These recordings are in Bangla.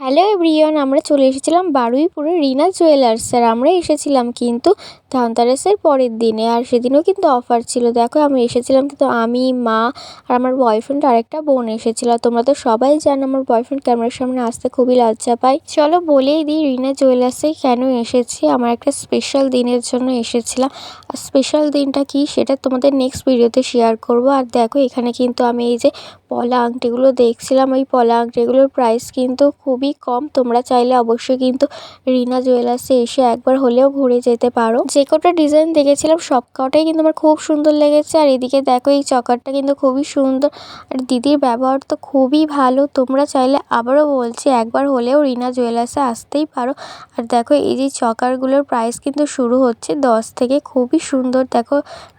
হ্যালো এভরিওয়ান, আমরা চলে এসেছিলাম বারুইপুরে রিনা জুয়েলার্স। আর আমরা এসেছিলাম কিন্তু ধনতেরাসের পরের দিনে, আর সেদিনও কিন্তু অফার ছিল। দেখো আমি এসেছিলাম কিন্তু আমি, মা আর আমার বয়ফ্রেন্ড আর একটা বোন এসেছিল। তোমরা তো সবাই জানো আমার বয়ফ্রেন্ড ক্যামেরার সামনে আসতে খুবই লজ্জা পায়। চলো বলেই দিই রিনা জুয়েলার্সে কেন এসেছি। আমার একটা স্পেশাল দিনের জন্য এসেছিলাম। আর স্পেশাল দিনটা কি সেটা তোমাদের নেক্সট ভিডিওতে শেয়ার করব। আর দেখো এখানে কিন্তু আমি এই যে পলা আংটিগুলো দেখছিলাম, ওই পলা আংটিগুলোর প্রাইস কিন্তু খুবই কম। তোমরা চাইলে অবশ্যই কিন্তু রিনা জুয়েলার্সে এসে একবার হলেও ঘুরে যেতে পারো। যে কটা ডিজাইন দেখেছিলাম সব কটাই কিন্তু আমার খুব সুন্দর লেগেছে। আর এদিকে দেখো এই চকারটা কিন্তু খুবই সুন্দর, আর দিদির ব্যবহার তো খুবই ভালো। তোমরা চাইলে আবারও বলছি একবার হলেও রিনা জুয়েলার্সে আসতেই পারো। আর দেখো এই যে চকারগুলোর প্রাইস কিন্তু শুরু হচ্ছে 10 থেকে। খুবই সুন্দর দেখো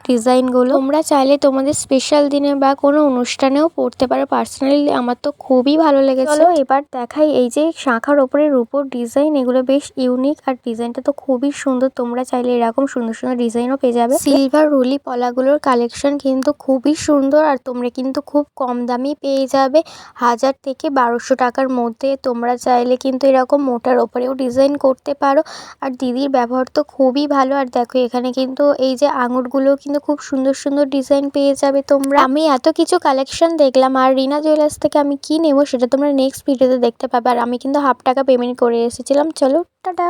ডিজাইনগুলো। তোমরা চাইলে তোমাদের স্পেশাল দিনে বা কোনো অনুষ্ঠানেও পড়তে পারো। পার্সোনালি আমার তো খুবই ভালো লেগেছে। চলো এবার দেখাই এই যে শাঁখার ওপরে রূপোর ডিজাইন, এগুলো বেশ ইউনিক আর ডিজাইনটা তো খুবই সুন্দর। তোমরা চাইলে এরকম সুন্দর সুন্দর ডিজাইনও পেয়ে যাবে। সিলভার রুলি পলাগুলোর কালেকশন কিন্তু খুবই সুন্দর, আর তোমরা কিন্তু খুব কম দামি পেয়ে যাবে, 1000 থেকে 1200 টাকার মধ্যে। তোমরা চাইলে কিন্তু এরকম মোটার ওপরেও ডিজাইন করতে পারো। আর দিদির ব্যবহার তো খুবই ভালো। আর দেখো এখানে কিন্তু এই যে আঙুরগুলো কিন্তু খুব সুন্দর সুন্দর ডিজাইন পেয়ে যাবে তোমরা। আমি এত কিছু কালেকশন দেখলাম, আর রিনা জুয়েলার্স থেকে আমি কি নেবো সেটা তোমরা নেক্সট ভিডিওতে দেখতে পাবে। আর আমি কিন্তু 50 টাকা পেমেন্ট করে এসেছিলাম। চলো টাটা।